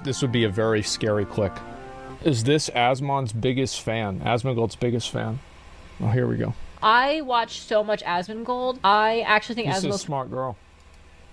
This would be a very scary click. Is this Asmon's biggest fan? Asmongold's biggest fan. Oh, here we go. I watch so much Asmongold. I actually think Asmongold's a smart girl.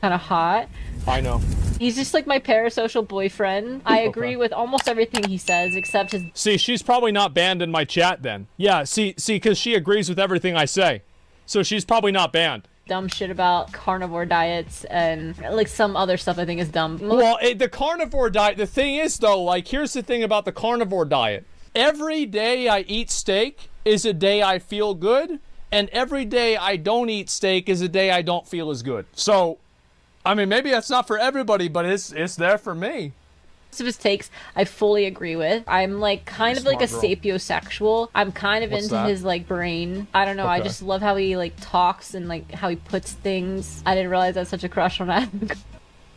Kind of hot. I know. He's just like my parasocial boyfriend. I agree with almost everything he says, except his... See, she's probably not banned in my chat then. Yeah, see, because she agrees with everything I say. So she's probably not banned. Dumb shit about carnivore diets and like some other stuff I think is dumb. Well, the carnivore diet, the thing is though, like here's the thing about the carnivore diet. Every day I eat steak is a day I feel good, and every day I don't eat steak is a day I don't feel as good. So, I mean, maybe that's not for everybody, but it's there for me. Of his takes I fully agree with. I'm like kind of like a sapiosexual. I'm kind of into his like brain. I don't know. I just love how he like talks and like how he puts things. I didn't realize that's such a crush on that.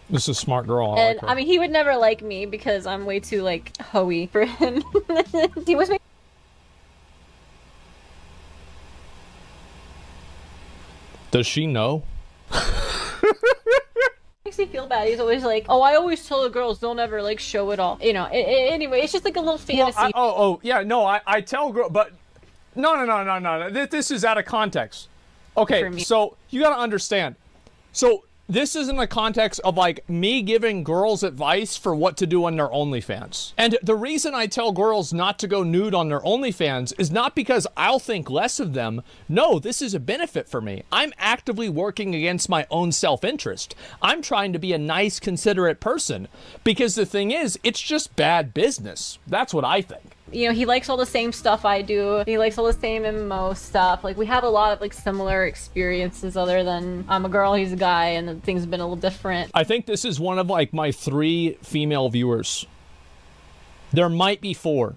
This is a smart girl. And I mean, he would never like me because I'm way too like hoey for him. He was. Does she know? Makes me feel bad. He's always like, oh, I always tell the girls don't ever like show it all. You know, anyway, it's just like a little fantasy. Well, yeah, no, I tell girls, but no. This is out of context. Okay, so you gotta understand. So this is in the context of like me giving girls advice for what to do on their OnlyFans. And the reason I tell girls not to go nude on their OnlyFans is not because I'll think less of them. No, this is a benefit for me. I'm actively working against my own self-interest. I'm trying to be a nice, considerate person because the thing is, it's just bad business. That's what I think. You know, he likes all the same stuff I do. He likes all the same MMO stuff. Like, we have a lot of, like, similar experiences other than I'm a girl, he's a guy, and things have been a little different. I think this is one of, like, my 3 female viewers. There might be 4.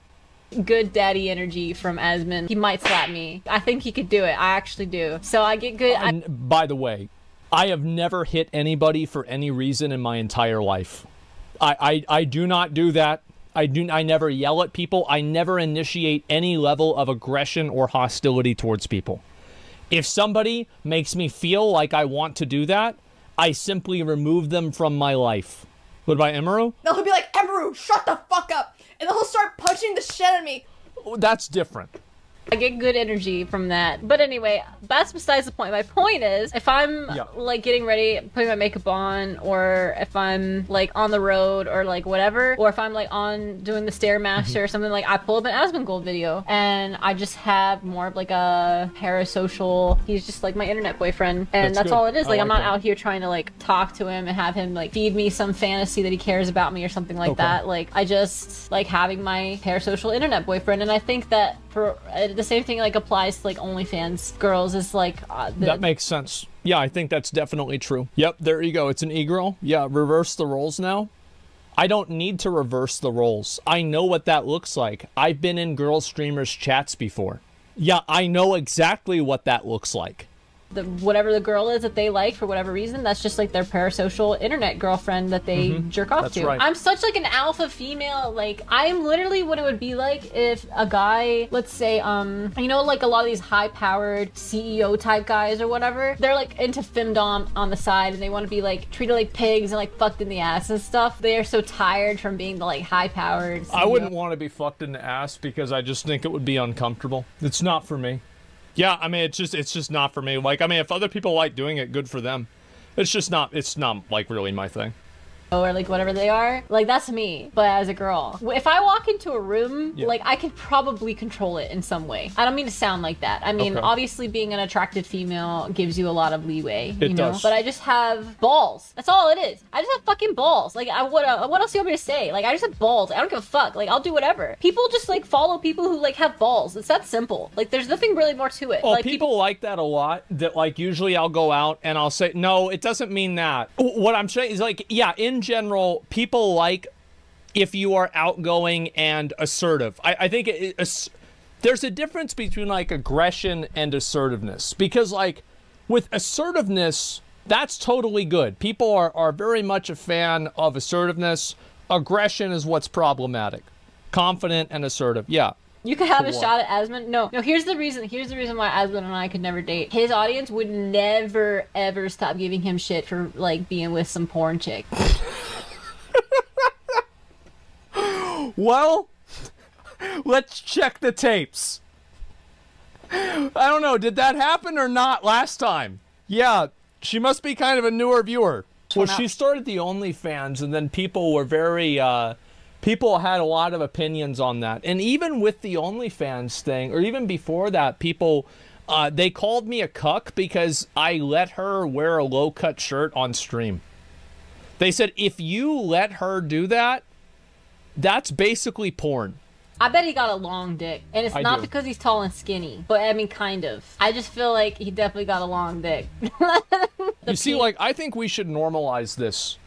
Good daddy energy from Asmon. He might slap me. I think he could do it. I actually do. So I get good... By the way, I have never hit anybody for any reason in my entire life. I do not do that. I never yell at people. I never initiate any level of aggression or hostility towards people. If somebody makes me feel like I want to do that, I simply remove them from my life. What about Emeru? No, he'll be like, Emeru, shut the fuck up! And then he'll start punching the shit out of me. That's different. I get good energy from that. But anyway, that's besides the point. My point is, if I'm like getting ready, putting my makeup on, or if I'm like on the road or like whatever, or if I'm like on doing the Stairmaster or something, like I pull up an Asmongold video and I just have more of like a parasocial, he's just like my internet boyfriend. And that's all it is. Like I'm not out here trying to like talk to him and have him like feed me some fantasy that he cares about me or something like that. Like I just like having my parasocial internet boyfriend. And I think that for the same thing like applies to like OnlyFans girls is like that makes sense. Yeah, I think that's definitely true. Yep, there you go. It's an e-girl. Yeah, reverse the roles now. I don't need to reverse the roles. I know what that looks like. I've been in girl streamers chats before. Yeah, I know exactly what that looks like. Whatever the girl is that they like for whatever reason, that's just like their parasocial internet girlfriend that they jerk off to. Right. I'm such like an alpha female. Like I'm literally what it would be like if a guy, let's say, you know, like a lot of these high-powered CEO type guys or whatever, they're like into femdom on the side and they want to be like treated like pigs and like fucked in the ass and stuff. They are so tired from being the like high-powered CEO. I wouldn't want to be fucked in the ass because I just think it would be uncomfortable. It's not for me. Yeah, I mean, it's just not for me. Like, I mean, if other people like doing it, good for them. It's not like really my thing. Or like whatever they are, like that's me, but as a girl. If I walk into a room, like I could probably control it in some way. I don't mean to sound like that. I mean, obviously being an attractive female gives you a lot of leeway, you know? But I just have balls. That's all it is. I just have fucking balls. Like, what else do you want me to say? Like, I just have balls. I don't give a fuck. Like, I'll do whatever. People just like follow people who like have balls. It's that simple. Like, there's nothing really more to it. Oh, like, people like that a lot. That like usually I'll go out and I'll say, no, it doesn't mean that. What I'm saying is like, yeah, in general, people like if you are outgoing and assertive. I think there's a difference between like aggression and assertiveness, because like with assertiveness, that's totally good. People are very much a fan of assertiveness. Aggression is what's problematic. Confident and assertive, yeah. You could have a shot at Asmon. No, here's the reason why Asmon and I could never date. His audience would never, ever stop giving him shit for, like, being with some porn chick. Well, let's check the tapes. I don't know, did that happen or not last time? Yeah, she must be kind of a newer viewer. Well, she started the OnlyFans, and then people were very, people had a lot of opinions on that. And even with the OnlyFans thing, or even before that, people, they called me a cuck because I let her wear a low-cut shirt on stream. They said, if you let her do that, that's basically porn. I bet he got a long dick. And it's not because he's tall and skinny. But, I mean, kind of. I just feel like he definitely got a long dick. You see, like, I think we should normalize this.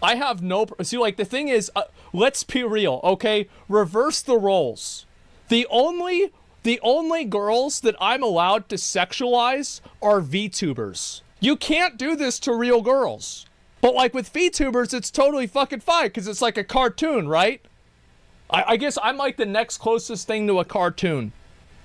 I have no... See, like, the thing is, let's be real, okay? Reverse the roles. The only girls that I'm allowed to sexualize are VTubers. You can't do this to real girls. But, like, with VTubers, it's totally fucking fine, because it's like a cartoon, right? I guess I'm like the next closest thing to a cartoon.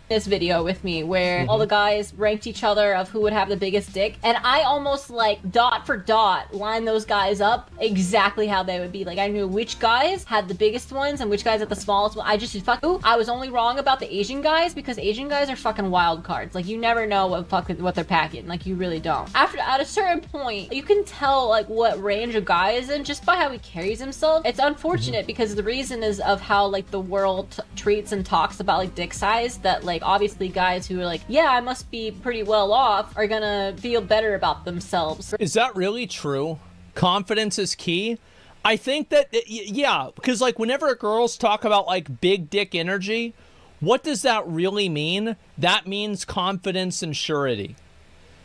This video with me where all the guys ranked each other of who would have the biggest dick, and I almost like dot for dot line those guys up exactly how they would be. Like I knew which guys had the biggest ones and which guys had the smallest one. I just I was only wrong about the Asian guys because Asian guys are fucking wild cards. Like you never know what they're packing. Like you really don't. At a certain point, you can tell like what range a guy is in just by how he carries himself. It's unfortunate because the reason is of how like the world treats and talks about like dick size that like obviously guys who are like, yeah, I must be pretty well off are gonna feel better about themselves. Is that really true? Confidence is key? I think that, yeah, because like whenever girls talk about like big dick energy, what does that really mean? That means confidence and surety.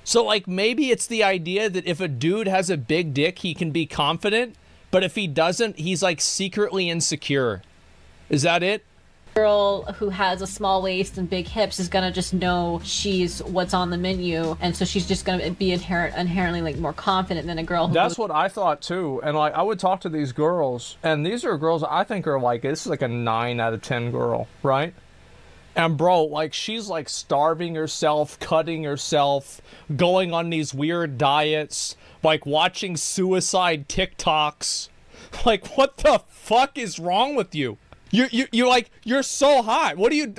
So like maybe it's the idea that if a dude has a big dick, he can be confident, but if he doesn't, he's like secretly insecure. Is that it? Girl who has a small waist and big hips is gonna just know she's what's on the menu, and so she's just gonna be inherently like more confident than a girl who That's what I thought too. And like I would talk to these girls, and these are girls I think are like, this is like a 9 out of 10 girl, right? And bro, like she's like starving herself, cutting herself, going on these weird diets, like watching suicide TikToks. Like what the fuck is wrong with you? You're like, you're so hot. What do you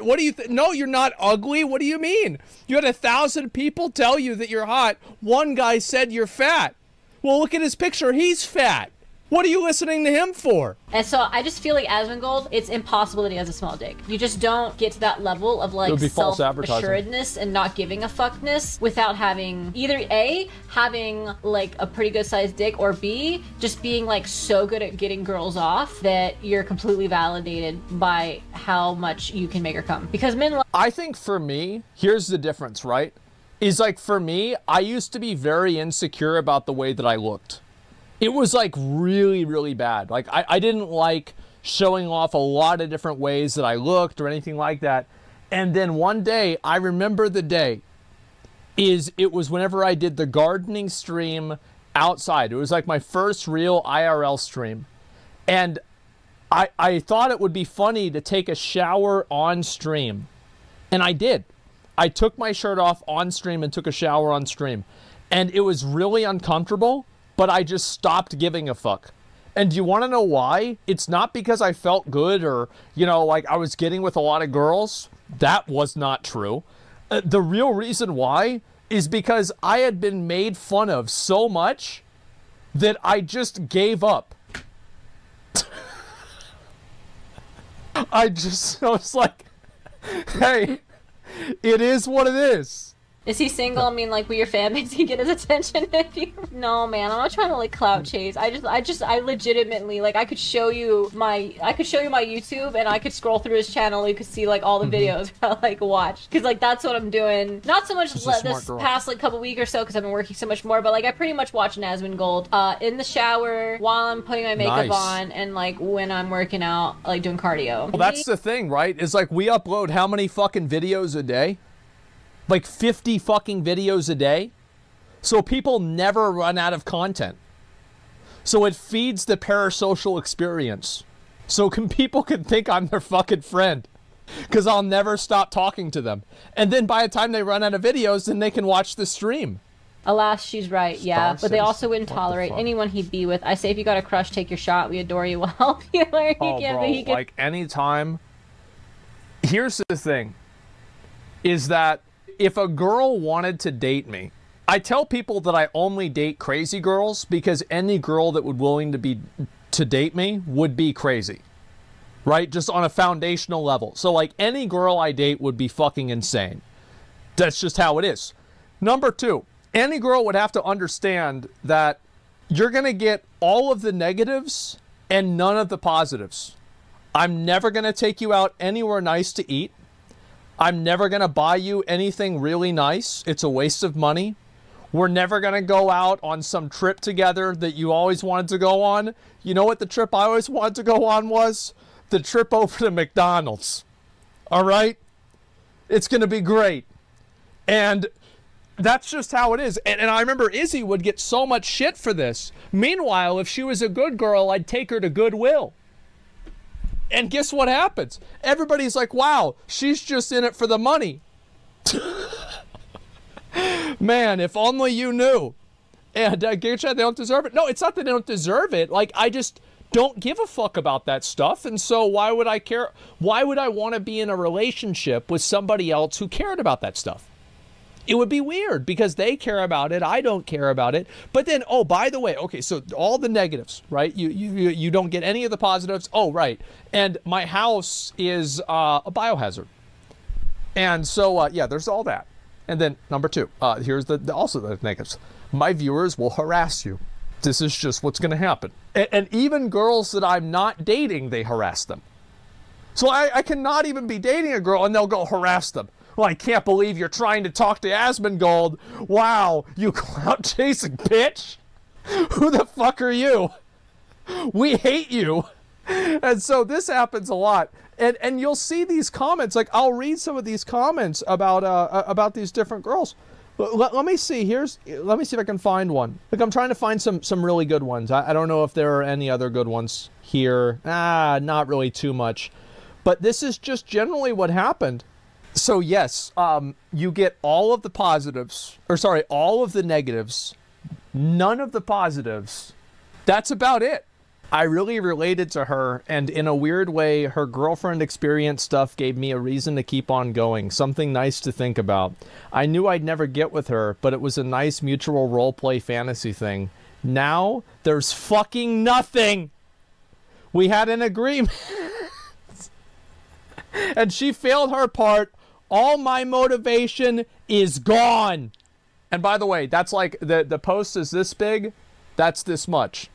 no, you're not ugly. What do you mean? You had 1,000 people tell you that you're hot. One guy said you're fat. Well, look at his picture. He's fat. What are you listening to him for? And so I just feel like Asmongold, it's impossible that he has a small dick. You just don't get to that level of like self-assuredness and not giving a fuckness without having either A, having like a pretty good sized dick, or B, just being like so good at getting girls off that you're completely validated by how much you can make her come. Because men I think for me, here's the difference, right? Is like for me, I used to be very insecure about the way that I looked. It was like really, really bad. Like I didn't like showing off a lot of different ways that I looked or anything like that. And then one day, I remember the day, it was whenever I did the gardening stream outside. It was like my first real IRL stream. And I thought it would be funny to take a shower on stream. And I did. I took my shirt off on stream and took a shower on stream. And it was really uncomfortable. But I just stopped giving a fuck. And do you want to know why? It's not because I felt good or, you know, like I was getting with a lot of girls. That was not true. The real reason why is because I had been made fun of so much that I just gave up. I was like, hey, it is what it is. Is he single? I mean, like, will your fan base get his attention if you... No, man, I'm not trying to, like, clout chase. I legitimately, like, I could show you my YouTube, and I could scroll through his channel, you could see, like, all the videos I, like, watch. Because, like, that's what I'm doing. Not so much this past, like, couple weeks or so, because I've been working so much more, but, like, I pretty much watch Asmongold in the shower, while I'm putting my makeup on, and, like, when I'm working out, like, doing cardio. Well, that's the thing, right? Is, like, we upload how many fucking videos a day? Like 50 fucking videos a day. So people never run out of content. So it feeds the parasocial experience. So people can think I'm their fucking friend. Because I'll never stop talking to them. And then by the time they run out of videos, then they can watch the stream. Alas, she's right, yeah. But they also wouldn't tolerate anyone he'd be with. I say if you got a crush, take your shot. We adore you. We'll help you. Like anytime. Here's the thing. Is that if a girl wanted to date me, I tell people that I only date crazy girls because any girl that would willing to date me would be crazy. Right? Just on a foundational level. So like any girl I date would be fucking insane. That's just how it is. Number two. Any girl would have to understand that you're going to get all of the negatives and none of the positives. I'm never going to take you out anywhere nice to eat. I'm never going to buy you anything really nice. It's a waste of money. We're never going to go out on some trip together that you always wanted to go on. You know what the trip I always wanted to go on was? The trip over to McDonald's. All right? It's going to be great. And that's just how it is. And I remember Izzy would get so much shit for this. Meanwhile, if she was a good girl, I'd take her to Goodwill. And guess what happens? Everybody's like, wow, she's just in it for the money. Man, if only you knew. And guess what? They don't deserve it. No, it's not that they don't deserve it. Like, I just don't give a fuck about that stuff. And so why would I care? Why would I want to be in a relationship with somebody else who cared about that stuff? It would be weird because they care about it. I don't care about it. But then, oh, by the way, okay, so all the negatives, right? You don't get any of the positives. Oh, right. And my house is a biohazard. And so, yeah, there's all that. And then number two, here's also the negatives. My viewers will harass you. This is just what's going to happen. And even girls that I'm not dating, they harass them. So I cannot even be dating a girl and they'll go harass them. Well, I can't believe you're trying to talk to Asmongold. Wow, you clout chasing bitch. Who the fuck are you? We hate you. And so this happens a lot. And you'll see these comments. Like, I'll read some of these comments about these different girls. Let me see. Let me see if I can find one. Like, I'm trying to find some really good ones. I don't know if there are any other good ones here. Not really too much. But this is just generally what happened. So yes, you get all of the positives, or sorry, all of the negatives, none of the positives. That's about it. I really related to her, and in a weird way, her girlfriend experience stuff gave me a reason to keep on going, something nice to think about. I knew I'd never get with her, but it was a nice mutual roleplay fantasy thing. Now, there's fucking nothing. We had an agreement. And she failed her part. All my motivation is gone. And by the way, that's like the post is this big. That's this much.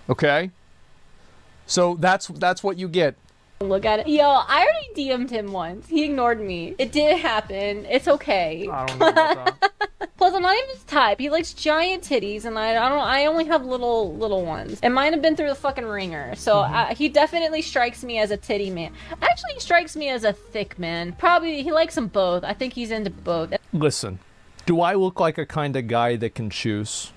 Okay? So that's what you get. Look at it. Yo, I already DM'd him once. He ignored me. It did happen. It's okay. I don't know about that. Plus, I'm not even his type. He likes giant titties, and I only have little ones. And mine have been through the fucking ringer. So he definitely strikes me as a titty man. Actually, he strikes me as a thick man. Probably he likes them both. I think he's into both. Listen, do I look like a kind of guy that can choose?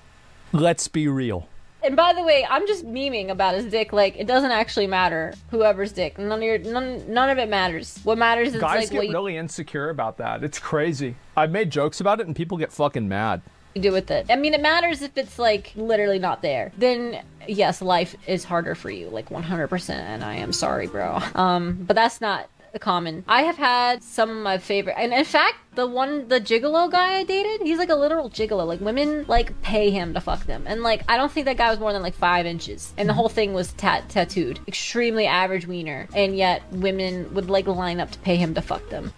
Let's be real. And by the way, I'm just memeing about his dick. Like, it doesn't actually matter whoever's dick. None of it matters. What matters is guys like get really insecure about that. It's crazy. I've made jokes about it and people get fucking mad. You do with it. I mean, it matters if it's like literally not there. Then yes, life is harder for you, like 100%. And I am sorry, bro. But that's not common. I have had some of my favorite, and in fact, the gigolo guy I dated, he's like a literal gigolo. Like, women like pay him to fuck them, and like I don't think that guy was more than like 5 inches, and the whole thing was tattooed. Extremely average wiener, and yet women would like line up to pay him to fuck them.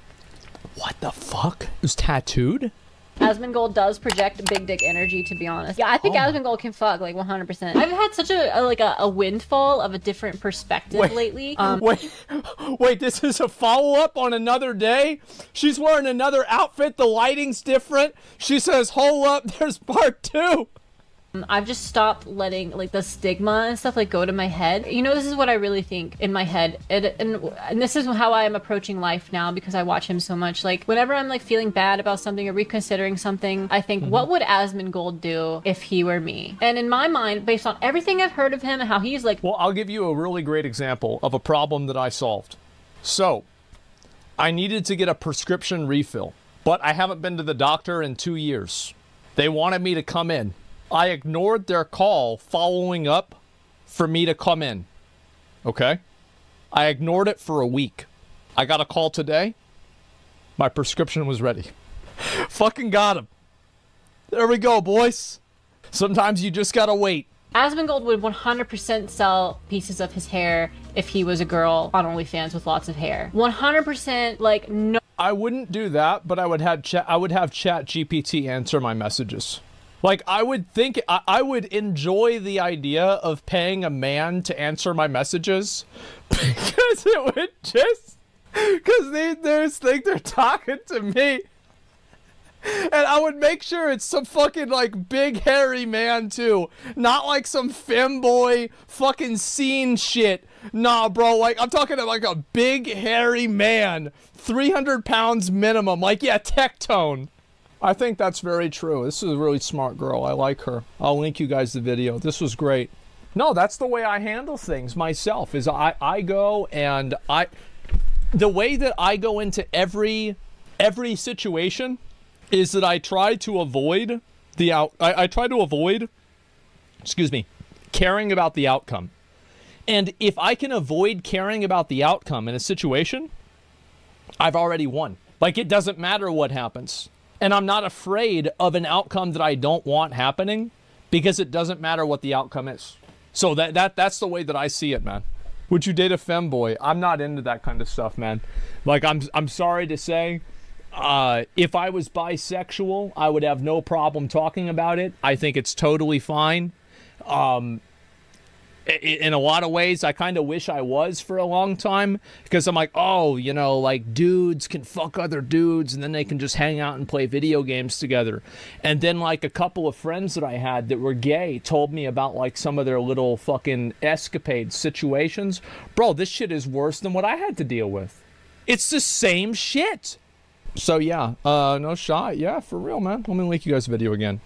What the fuck? It was tattooed? Asmongold does project big dick energy, to be honest. Yeah, I think Asmongold can fuck, like 100%. I've had such a windfall of a different perspective lately. Wait, this is a follow-up on another day? She's wearing another outfit, the lighting's different. She says, hold up, there's part 2. I've just stopped letting like the stigma and stuff like go to my head. You know, this is what I really think in my head, and this is how I am approaching life now because I watch him so much. Like, whenever I'm like feeling bad about something or reconsidering something, I think, what would Asmongold do if he were me? And in my mind, based on everything I've heard of him and how he's like... Well, I'll give you a really great example of a problem that I solved. So, I needed to get a prescription refill, but I haven't been to the doctor in 2 years. They wanted me to come in. I ignored their call following up for me to come in. Okay? I ignored it for a week. I got a call today. My prescription was ready. Fucking got him. There we go, boys. Sometimes you just gotta wait. Asmongold would 100% sell pieces of his hair if he was a girl on OnlyFans with lots of hair. 100%, like, no. I wouldn't do that, but I would have Chat GPT answer my messages. Like, I would think, I would enjoy the idea of paying a man to answer my messages because it would just, because they just think they're talking to me. And I would make sure it's some fucking, like, big hairy man, too. Not like some femboy fucking scene shit. Nah, bro, like, I'm talking about, like, a big hairy man. 300 pounds minimum. Like, yeah, Tectone. I think that's very true. This is a really smart girl. I like her. I'll link you guys the video. This was great. No, that's the way I handle things myself, is I go and the way that I go into every situation is that I try to avoid I try to avoid, excuse me, caring about the outcome. And if I can avoid caring about the outcome in a situation, I've already won. Like, it doesn't matter what happens. And I'm not afraid of an outcome that I don't want happening because it doesn't matter what the outcome is. So that's the way that I see it, man. Would you date a femboy? I'm not into that kind of stuff, man. Like, I'm sorry to say, if I was bisexual, I would have no problem talking about it. I think it's totally fine. In a lot of ways, I kind of wish I was for a long time, because I'm like, oh, you know, like, dudes can fuck other dudes and then they can just hang out and play video games together. And then, like, a couple of friends that I had that were gay told me about, like, some of their little fucking escapade situations. Bro, this shit is worse than what I had to deal with. It's the same shit. So, yeah, no shot. Yeah, for real, man. Let me link you guys a video again.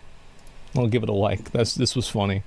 I'll give it a like. This was funny.